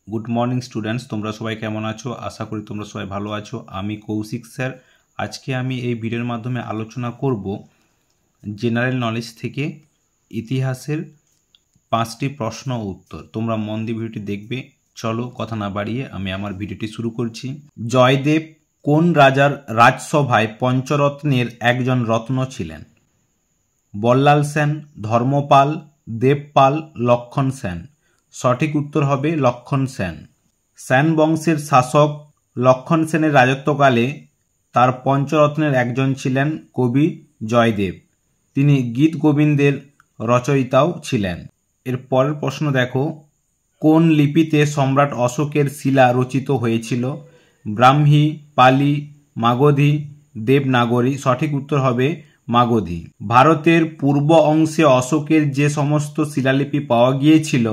Good morning students, তোমরা সবাই কেমন আছো? আশা করি তোমরা সবাই ভালো আছো। আমি কৌশিক স্যার। আজকে আমি এই ভিডিওর মাধ্যমে আলোচনা করব জেনারেল নলেজ থেকে ইতিহাসের 5টি প্রশ্ন ও উত্তর। তোমরা মন দিয়ে ভিডিওটি দেখবে। চলো কথা না বাড়িয়ে আমি আমার ভিডিওটি শুরু করছি। জয়দেব কোন রাজার রাজসভায় পঞ্চরত্নের একজন রত্ন ছিলেন? বল্লাল সেন, ধর্মপাল, দেবপাল, লক্ষণ সেন। সঠিক উত্তর হবে লক্ষণ সেন। সেন বংশের শাসক লক্ষণ সেনের রাজত্বকালে তার পঞ্চরত্নের একজন ছিলেন কবি জয়দেব। তিনি গীত গোবিন্দের রচয়িতাও ছিলেন। এর পরের প্রশ্ন দেখো, কোন লিপিতে সম্রাট অশোকের শিলা রচিত হয়েছিল? ব্রাহ্মী, পালি, মাগধী, দেবনাগরী। সঠিক উত্তর হবে মাগধী। ভারতের পূর্ব অংশে অশোকের যে সমস্ত শিলালিপি পাওয়া গিয়েছিল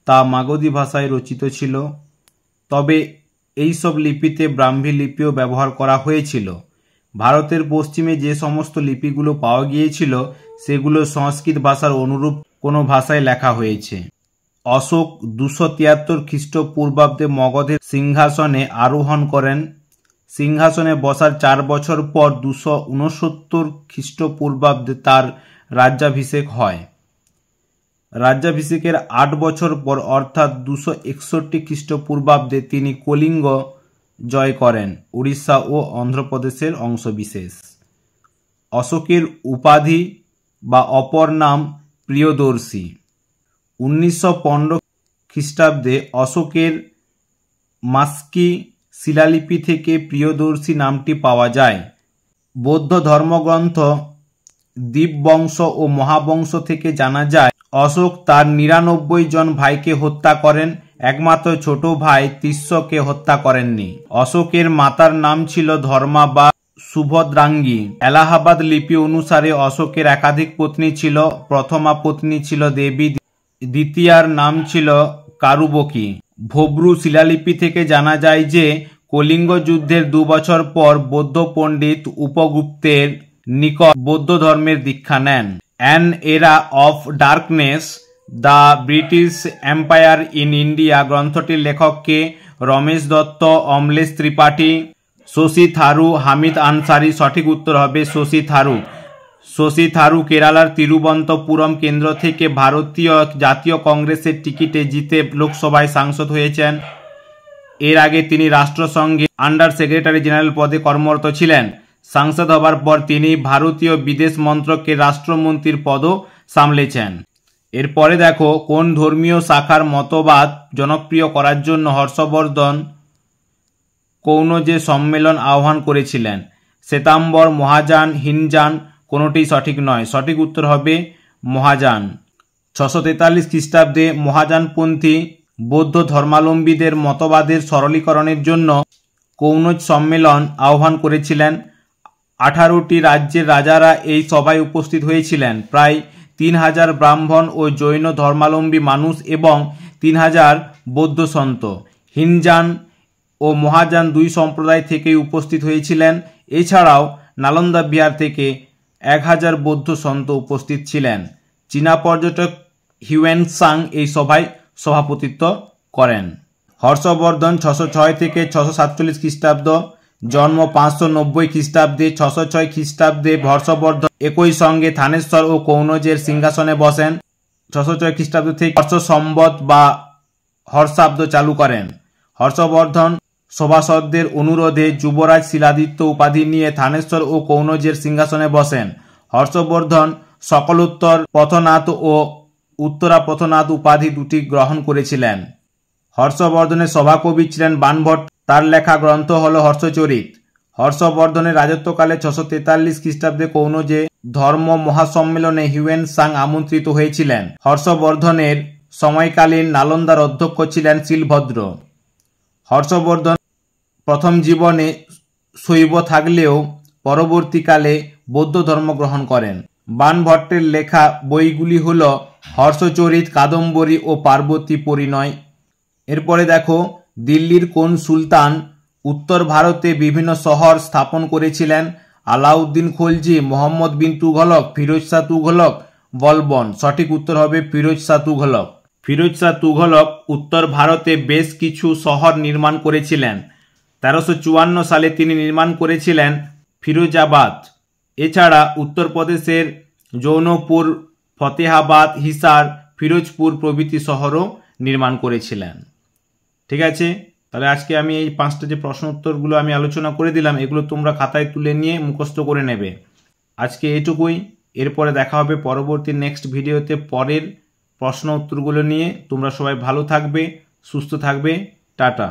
তা মাগধী ভাষায় রচিত ছিল, তবে এই সব লিপিতে ব্রাহ্মী লিপিও ব্যবহার করা হয়েছিল। ভারতের পশ্চিমে যে সমস্ত লিপিগুলো পাওয়া গিয়েছিল সেগুলো সংস্কৃত ভাষার অনুরূপ কোনো ভাষায় লেখা হয়েছে। অশোক 273 খ্রিস্টপূর্বাব্দে মগধের সিংহাসনে আরোহণ করেন। সিংহাসনে বসার 4 বছর পর 269 খ্রিস্টপূর্বাব্দে তার রাজ্যাভিষেক হয়। রাজ্যাভিষেকের 8 বছর পর অর্থাৎ 261 খ্রিস্টপূর্বাব্দে তিনি কলিঙ্গ জয় করেন, উড়িষ্যা ও অন্ধ্রপ্রদেশের অংশবিশেষ। অশোকের উপাধি বা অপর নাম প্রিয়দর্শী। 1915 খ্রিস্টাব্দে অশোকের মাস্কি শিলালিপি থেকে প্রিয়দর্শী নামটি পাওয়া যায়। বৌদ্ধ ধর্মগ্রন্থ দীপবংশ ও মহাবংশ থেকে জানা যায় অশোক তার 99 জন ভাইকে হত্যা করেন, একমাত্র ছোট ভাই তিস্যকে হত্যা করেননি। অশোকের মাতার নাম ছিল ধর্মা বা সুভদ্রাঙ্গী। এলাহাবাদ লিপি অনুসারে অশোকের একাধিক পত্নী ছিল। প্রথমা পত্নী ছিল দেবী, দ্বিতীয়ার নাম ছিল কারুবকী। ভোব্রু শিলালিপি থেকে জানা যায় যে কলিঙ্গ যুদ্ধের 2 বছর পর বৌদ্ধ পণ্ডিত উপগুপ্তের নিকট বৌদ্ধ ধর্মের দীক্ষা নেন। An era of darkness, the British empire in India গ্রন্থটির লেখককে রমেশ দত্ত, অমলেশ ত্রিপাঠী, শশী থারু, হামিদ আনসারি। সঠিক উত্তর হবে শশী থারু। শশী থারু কেরালার তিরুবনন্তপুরম কেন্দ্র থেকে ভারতীয় জাতীয় কংগ্রেসের টিকিটে জিতে লোকসভায় সাংসদ হয়েছেন। এর আগে তিনি রাষ্ট্রসংঘে আন্ডার সেক্রেটারি জেনারেল পদে কর্মরত ছিলেন। সাংসদ হবার পর তিনি ভারতীয় বিদেশ মন্ত্রকের রাষ্ট্রমন্ত্রীর পদও সামলেছেন। এরপরে দেখো, কোন ধর্মীয় শাখার মতবাদ জনপ্রিয় করার জন্য হর্ষবর্ধন কৌনজে সম্মেলন আহ্বান করেছিলেন? শ্বেতাম্বর, মহাযান, হিনযান। কোনোটি সঠিক নয়। সঠিক উত্তর হবে মহাযান। 643 খ্রিস্টাব্দে মহাযানপন্থী বৌদ্ধ ধর্মাবলম্বীদের মতবাদের সরলীকরণের জন্য কৌনজ সম্মেলন আহ্বান করেছিলেন। 18টি রাজ্যের রাজারা এই সভায় উপস্থিত হয়েছিলেন। প্রায় 3000 ব্রাহ্মণ ও জৈন ধর্মাবলম্বী মানুষ এবং 3000 বৌদ্ধ সন্ত। হিনযান ও মহাযান 2 সম্প্রদায় থেকেই উপস্থিত হয়েছিলেন। এছাড়াও নালন্দা বিহার থেকে 1000 বৌদ্ধ সন্ত উপস্থিত ছিলেন। চীনা পর্যটক হিউয়েন-সাং এই সভায় সভাপতিত্ব করেন। হর্ষবর্ধন 606 থেকে 647 খ্রিস্টাব্দ, জন্ম 590 খ্রিস্টাব্দে। 606 খ্রিস্টাব্দে হর্ষবর্ধন একই সঙ্গে থানেশ্বর ও কৌনজের সিংহাসনে বসেন। 606 খ্রিস্টাব্দ থেকে হর্ষ সম্বত বা হর্ষাব্দ চালু করেন। হর্ষবর্ধন সভাসদদের অনুরোধে যুবরাজ শিলাদিত্য উপাধি নিয়ে থানেশ্বর ও কৌনজের সিংহাসনে বসেন। হর্ষবর্ধন সকলোত্তর পথনাথ ও উত্তরা পথনাথ উপাধি দুটি গ্রহণ করেছিলেন। হর্ষবর্ধনের সভাকবি ছিলেন বাণভট্ট। তার লেখা গ্রন্থ হল হর্ষচরিত। হর্ষবর্ধনের রাজত্বকালে 643 খ্রিস্টাব্দে কৌনজে ধর্ম মহাসম্মেলনে হিউয়েন-সাং আমন্ত্রিত হয়েছিলেন। হর্ষবর্ধনের সময়কালীন নালন্দার অধ্যক্ষ ছিলেন শিলভদ্র। হর্ষবর্ধন প্রথম জীবনে শৈব থাকলেও পরবর্তীকালে বৌদ্ধ ধর্ম গ্রহণ করেন। বাণভট্টের লেখা বইগুলি হল হর্ষচরিত, কাদম্বরী ও পার্বতী পরিণয়। এরপরে দেখো, দিল্লির কোন সুলতান উত্তর ভারতে বিভিন্ন শহর স্থাপন করেছিলেন? আলাউদ্দিন খলজি, মোহাম্মদ বিন তুঘলক, ফিরোজ শাহ তুঘলক, বলবন। সঠিক উত্তর হবে ফিরোজ শাহ তুঘলক। ফিরোজ শাহ তুঘলক উত্তর ভারতে বেশ কিছু শহর নির্মাণ করেছিলেন। 1354 সালে তিনি নির্মাণ করেছিলেন ফিরোজাবাদ। এছাড়া উত্তরপ্রদেশের জৌনপুর, ফতেহাবাদ, হিসার, ফিরোজপুর প্রভৃতি শহরও নির্মাণ করেছিলেন। ঠিক আছে, তাহলে আজকে আমি এই 5টা যে প্রশ্ন উত্তরগুলো আমি আলোচনা করে দিলাম, এগুলো তোমরা খাতায় তুলে নিয়ে মুখস্থ করে নেবে। আজকে এটুকুই। এরপরে দেখা হবে পরবর্তী নেক্সট ভিডিওতে পরের প্রশ্ন উত্তরগুলো নিয়ে। তোমরা সবাই ভালো থাকবে, সুস্থ থাকবে। টাটা।